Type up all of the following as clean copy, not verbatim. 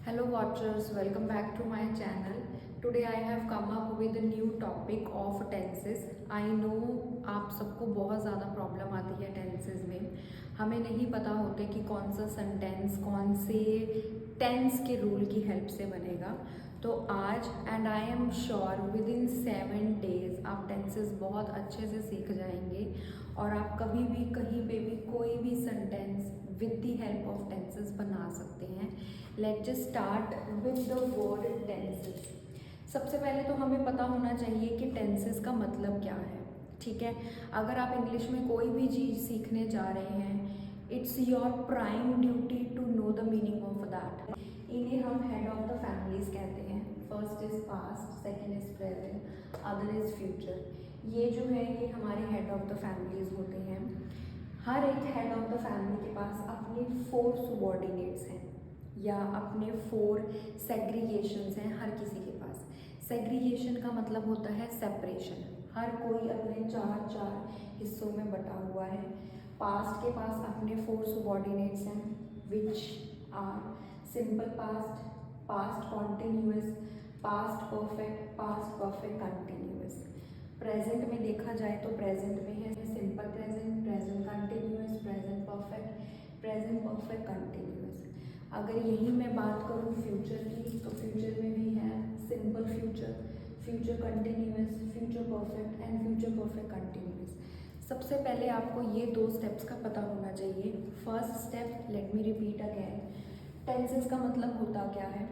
Hello watchers, welcome back to my channel. Today I have come up with a new topic of tenses. I know आप सबको बहुत ज़्यादा problem आती है tenses में. हमें नहीं पता होते कि कौन सा सेंटेंस कौन से टेंस के रूल की हेल्प से बनेगा. तो आज and I am sure with in 7 days आप टेंसेस बहुत अच्छे से सीख जाएंगे और आप कभी भी कहीं पे भी कोई भी sentence with the help of tenses बना सकते हैं. Let's just start with the word tenses. सबसे पहले तो हमें पता होना चाहिए कि टेंसेस का मतलब क्या है. ठीक है, अगर आप इंग्लिश में कोई भी चीज़ सीखने जा रहे हैं, it's your prime duty to know the meaning of that. इन्हें हम हेड ऑफ द फैमिलीज कहते हैं. First is past, second is present, other is future. ये जो है ये हमारे हेड ऑफ द फैमिलीज होते हैं. हर एक हेड ऑफ द फैमिली के पास अपने 4 सबॉर्डिनेट्स हैं या अपने 4 सेग्रीगेशंस हैं. हर किसी के पास सेग्रीगेशन का मतलब होता है सेपरेशन. हर कोई अपने 4 हिस्सों में बटा हुआ है. पास्ट के पास अपने 4 सबॉर्डिनेट्स हैं which are simple past, past continuous, past perfect, past perfect continuous. Present में देखा जाए तो प्रेजेंट में है simple present, present continuous, present perfect, present perfect continuous. अगर यही मैं बात करूँ फ्यूचर की तो फ्यूचर में भी है simple future, future continuous, future perfect and future perfect continuous. सबसे पहले आपको ये 2 स्टेप्स का पता होना चाहिए. First step, let me repeat again, tenses का मतलब होता क्या है?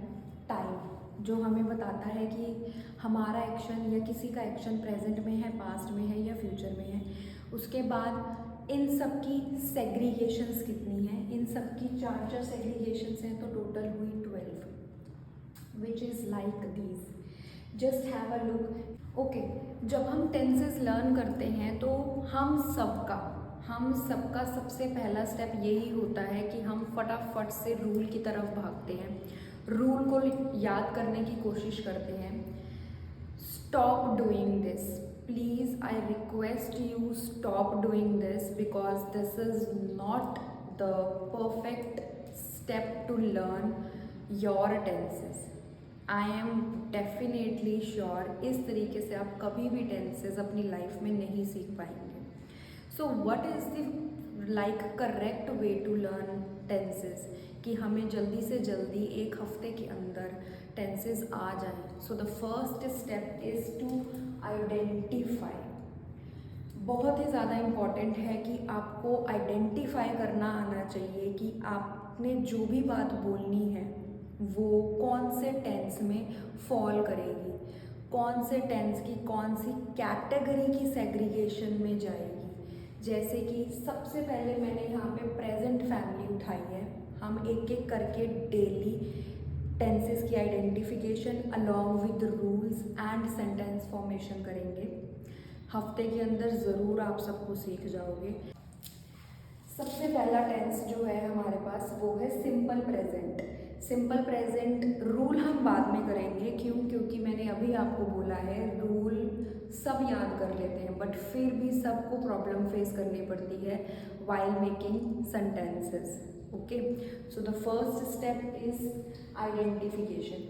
टाइम, जो हमें बताता है कि हमारा एक्शन या किसी का एक्शन प्रेजेंट में है, पास्ट में है या फ्यूचर में है. उसके बाद इन सब की सेग्रीगेशंस कितनी हैं? इन सब की 4 सेग्रीगेशंस हैं तो टोटल हुई 12, which is like these. Just have a look. Okay, जब हम टेंसेस लर्न करते हैं तो हम सबका सबसे पहला स्टेप यही होता है कि हम फटाफट से रूल की तरफ भागते हैं, रूल को याद करने की कोशिश करते हैं. Stop doing this please, I request you, stop doing this because this is not the perfect step to learn your tenses. I am definitely sure इस तरीके से आप कभी भी टेंसेस अपनी लाइफ में नहीं सीख पाएंगे. So what is the like correct way to learn tenses कि हमें जल्दी से जल्दी 1 हफ्ते के अंदर टेंसेस आ जाएं. So the first step is to identify. बहुत ही ज़्यादा इम्पॉर्टेंट है कि आपको आइडेंटिफाई करना आना चाहिए कि आपने जो भी बात बोलनी है वो कौन से टेंस में फॉल करेगी, कौन से टेंस की कौन सी कैटेगरी की सेग्रीगेशन में जाएगी. जैसे कि सबसे पहले मैंने यहाँ पे प्रेजेंट फैमिली उठाई है. हम एक एक करके डेली टेंसेस की identification along with rules and sentence formation करेंगे. हफ्ते के अंदर ज़रूर आप सबको सीख जाओगे. सबसे पहला टेंस जो है हमारे पास वो है simple present. Simple present rule हम बाद में करेंगे. क्योंकि मैंने अभी आपको बोला है रूल सब याद कर लेते हैं बट फिर भी सबको प्रॉब्लम फेस करनी पड़ती है while making sentences. Okay, so the first step is identification.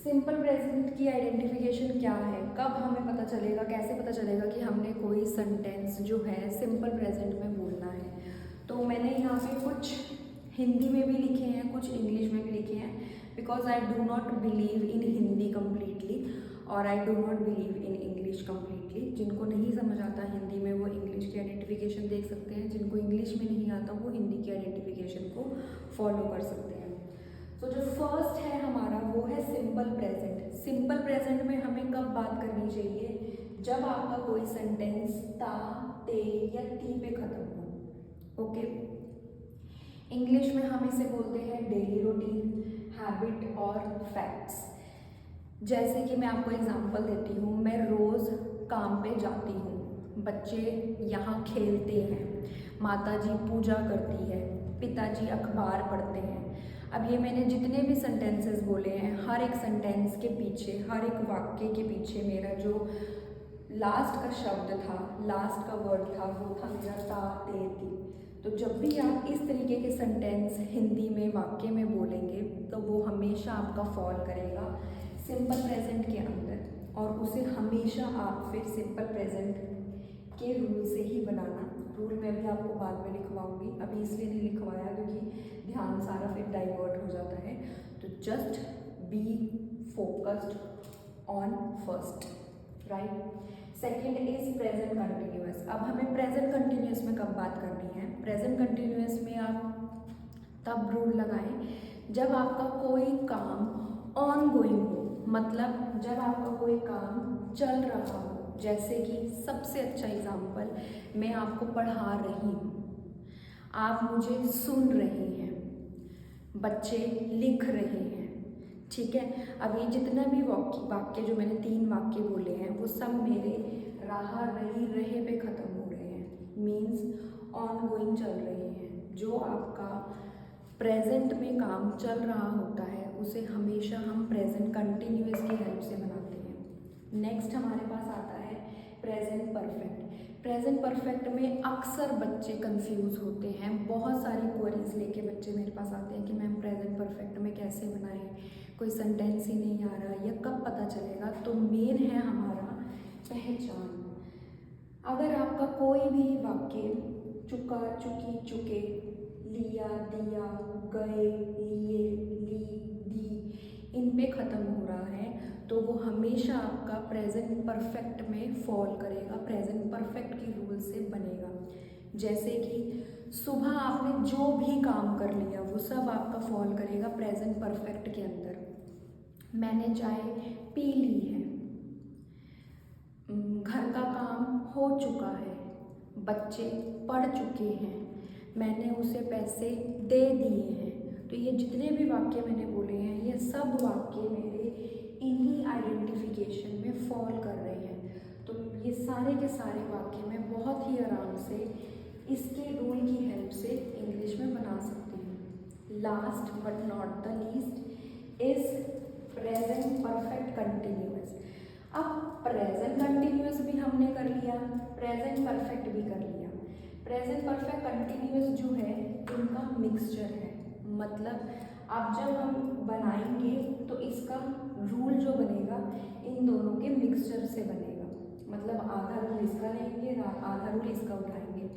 Simple present की आइडेंटिफिकेशन क्या है? कब हमें पता चलेगा, कैसे पता चलेगा कि हमने कोई सेंटेंस जो है सिंपल प्रेजेंट में बोलना है? तो मैंने यहाँ पे कुछ हिंदी में भी लिखे हैं, कुछ इंग्लिश में भी लिखे हैं because I do not believe in Hindi completely और I do not believe in English completely. जिनको नहीं समझ आता हिंदी में वो इंग्लिश की आइडेंटिफिकेशन देख सकते हैं, जिनको इंग्लिश में नहीं आता वो हिंदी की आइडेंटिफिकेशन को फॉलो कर सकते हैं. तो जो फर्स्ट है हमारा वो है सिंपल प्रेजेंट. सिंपल प्रेजेंट में हमें कब बात करनी चाहिए? जब आपका कोई सेंटेंस ता, ते या ती पे ख़त्म हो. ओके, इंग्लिश में हम इसे बोलते हैं डेली रूटीन, हैबिट और फैक्ट्स. जैसे कि मैं आपको एग्जांपल देती हूँ. मैं रोज़ काम पे जाती हूँ, बच्चे यहाँ खेलते हैं, माताजी पूजा करती है, पिताजी अखबार पढ़ते हैं. अब ये मैंने जितने भी सेंटेंसेस बोले हैं, हर एक सेंटेंस के पीछे, हर एक वाक्य के पीछे मेरा जो लास्ट का शब्द था, लास्ट का वर्ड था, वो था मेरा ता, ते, ती. तो जब भी आप इस तरीके के सेंटेंस हिंदी में वाक्य में बोलेंगे तो वो हमें हमेशा आपका फॉल करेगा सिंपल प्रेजेंट के अंदर, और उसे हमेशा आप फिर सिंपल प्रेजेंट के रूल से ही बनाना। रूल मैं भी आपको बाद में लिखवाऊंगी, अभी इसलिए नहीं लिखवाया क्योंकि ध्यान सारा फिर डाइवर्ट हो जाता है। तो just be focused on first, right. Second is present continuous. अब हमें प्रेजेंट कंटिन्यूअस में कब बात करनी है? प्रेजेंट कंटिन्यूअस में आप तब रूल लगाएं जब आपका कोई काम ऑन गोइंग हो, मतलब जब आपका कोई काम चल रहा हो। जैसे कि सबसे अच्छा एग्जाम्पल, मैं आपको पढ़ा रही हूँ, आप मुझे सुन रहे हैं, बच्चे लिख रहे हैं, ठीक है। अब ये जितना भी वाक्य जो मैंने 3 वाक्य बोले हैं वो सब मेरे रहा रही रहे पे ख़त्म हो रहे हैं, मीन्स ऑन गोइंग चल रहे हैं। जो आपका प्रेजेंट में काम चल रहा होता है उसे हमेशा हम प्रेजेंट कंटिन्यूअस की हेल्प से बनाते हैं। नेक्स्ट हमारे पास आता है प्रेजेंट परफेक्ट। प्रेजेंट परफेक्ट में अक्सर बच्चे कंफ्यूज होते हैं, बहुत सारी क्वेरीज लेके बच्चे मेरे पास आते हैं कि मैम प्रेजेंट परफेक्ट में कैसे बनाएं, कोई सेंटेंस ही नहीं आ रहा, या कब पता चलेगा। तो मेन है हमारा पहचान। अगर आपका कोई भी वाक्य चुका, चुकी, चुके, लिया, दिया, गए, लिए, ली, दी, इन पे ख़त्म हो रहा है तो वो हमेशा आपका प्रेजेंट परफेक्ट में फॉल करेगा, प्रेजेंट परफेक्ट की रूल से बनेगा। जैसे कि सुबह आपने जो भी काम कर लिया वो सब आपका फॉल करेगा प्रेजेंट परफेक्ट के अंदर। मैंने चाय पी ली है, घर का काम हो चुका है, बच्चे पढ़ चुके हैं, मैंने उसे पैसे दे दिए हैं। तो ये जितने भी वाक्य मैंने बोले हैं ये सब वाक्य मेरे इन्हीं आइडेंटिफिकेशन में फॉल कर रहे हैं। तो ये सारे के सारे वाक्य मैं बहुत ही आराम से इसके रूल की हेल्प से इंग्लिश में बना सकती हूँ। Last but not the least is present perfect continuous. अब प्रेजेंट कंटिन्यूअस भी हमने कर लिया, प्रेजेंट परफेक्ट भी कर लिया। प्रेजेंट परफेक्ट कंटिन्यूअस जो है इनका मिक्सचर है, मतलब अब जब हम बनाएंगे तो इसका रूल जो बनेगा इन दोनों के मिक्सचर से बनेगा। मतलब आधा रूल इसका लेंगे, आधा रूल इसका उठाएंगे।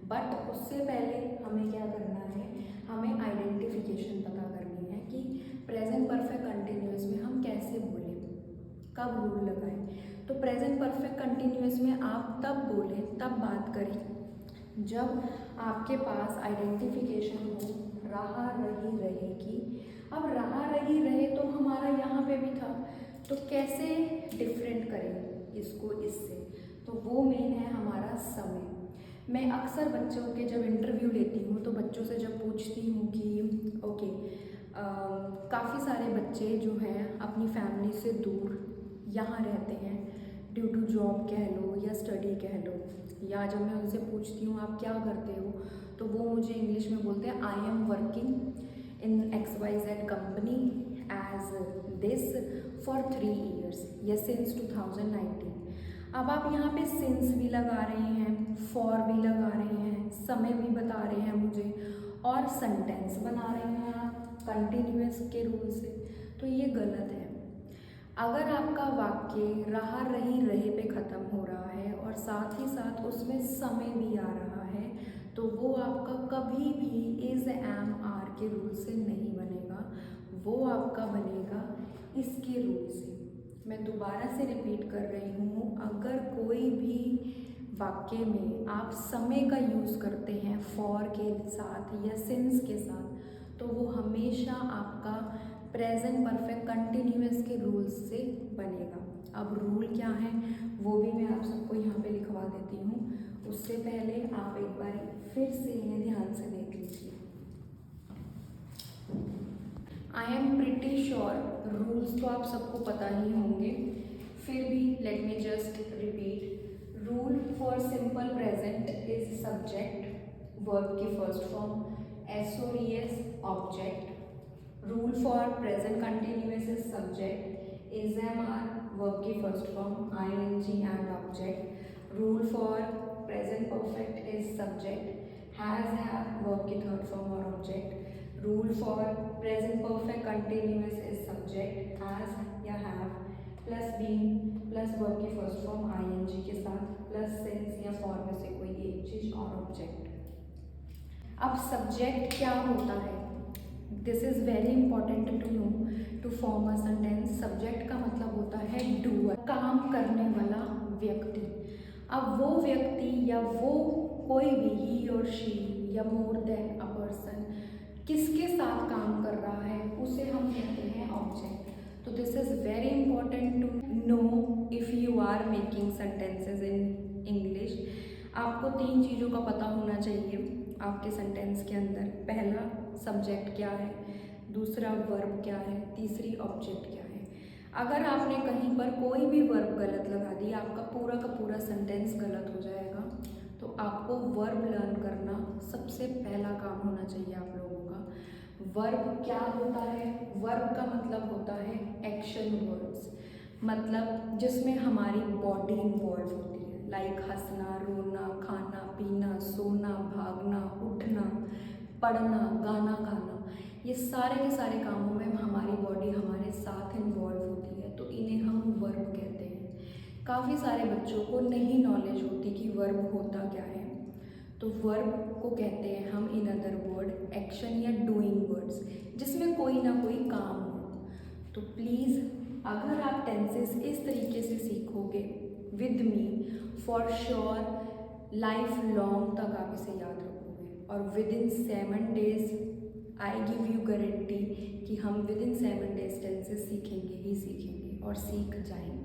बट उससे पहले हमें क्या करना है, हमें आइडेंटिफिकेशन पता करनी है कि प्रेजेंट परफेक्ट कंटिन्यूअस में हम कैसे बोलें, कब रूल लगाएं। तो प्रेजेंट परफेक्ट कंटिन्यूअस में आप तब बोलें, तब बात करें जब आपके पास आइडेंटिफिकेशन हो रहा रही रहेगी। अब रहा रही रहे तो हमारा यहाँ पे भी था, तो कैसे डिफरेंट करें इसको इससे, तो वो मेन है हमारा समय। मैं अक्सर बच्चों के जब इंटरव्यू लेती हूँ तो बच्चों से जब पूछती हूँ कि ओके, काफ़ी सारे बच्चे जो हैं अपनी फैमिली से दूर यहाँ रहते हैं ड्यू टू जॉब कह लो या स्टडी कह लो, या जब मैं उनसे पूछती हूँ आप क्या करते हो तो वो मुझे इंग्लिश में बोलते हैं I am working in XYZ company as this for 3 years या सिंस 2019। अब आप यहाँ पे सिंस भी लगा रहे हैं, फॉर भी लगा रहे हैं, समय भी बता रहे हैं मुझे, और सेंटेंस बना रहे हैं आप कंटिन्यूअस के रूल से, तो ये गलत है। अगर आपका वाक्य रहा रही रहे पे ख़त्म हो रहा है और साथ ही साथ उसमें समय भी आ रहा है तो वो आपका कभी भी इज, एम, आर के रूल से नहीं बनेगा, वो आपका बनेगा इसके रूल से। मैं दोबारा से रिपीट कर रही हूँ, अगर कोई भी वाक्य में आप समय का यूज़ करते हैं फॉर के साथ या सिंस के साथ तो वो हमेशा आपका प्रेजेंट परफेक्ट कंटिन्यूअस के रूल्स से बनेगा। अब रूल क्या है वो भी मैं आप सबको यहाँ पे लिखवा देती हूँ, उससे पहले आप एक बार फिर से इन्हें ध्यान से देख लीजिए। I am pretty sure rules तो आप सबको पता ही होंगे, फिर भी let me just repeat. Rule for simple present is subject, verb की first form, SOES object. Rule for present continuous is subject, is, am, are verb की first form, ING and object. Rule for present perfect is subject, has, have verb की third form और object. Rule for present perfect continuous is subject as या have plus being plus verb की first form ing के साथ plus since या for में से कोई एक चीज और ऑब्जेक्ट। अब सब्जेक्ट क्या होता है, this is very important to know to form a sentence. Subject का मतलब होता है डूअर, काम करने वाला व्यक्ति। अब वो व्यक्ति या वो कोई भी ही और शी या मोर देन अ पर्सन किसके साथ काम कर रहा है उसे हम कहते हैं ऑब्जेक्ट। तो this is very important to know if you are making sentences in English. आपको 3 चीज़ों का पता होना चाहिए आपके सेंटेंस के अंदर। पहला सब्जेक्ट क्या है, दूसरा वर्ब क्या है, तीसरी ऑब्जेक्ट क्या है। अगर आपने कहीं पर कोई भी वर्ब गलत लगा दी आपका पूरा का पूरा सेंटेंस गलत हो जाएगा। तो आपको वर्ब लर्न करना सबसे पहला काम होना चाहिए आप लोगों का। वर्ब क्या होता है, वर्ब का मतलब होता है एक्शन वर्ड्स, मतलब जिसमें हमारी बॉडी इन्वॉल्व होती है, लाइक हंसना, रोना, खाना पीना, सोना, भागना, उठना, पढ़ना, गाना गाना, ये सारे के सारे कामों में हमारी बॉडी हमारे साथ इन्वॉल्व होती है, तो इन्हें हम वर्ब कहते हैं। काफ़ी सारे बच्चों को नहीं नॉलेज होती कि वर्ब होता क्या है, तो वर्ब को कहते हैं हम इन अदर वर्ड एक्शन या डूइंग वर्ड्स, जिसमें कोई ना कोई काम हो। तो प्लीज़ अगर आप टेंसेस इस तरीके से सीखोगे with me, for sure life long तक आप इसे याद रखोगे। और with in 7 days I give you guarantee कि हम विद इन 7 days टेंसेस सीखेंगे ही सीखेंगे और सीख जाएंगे।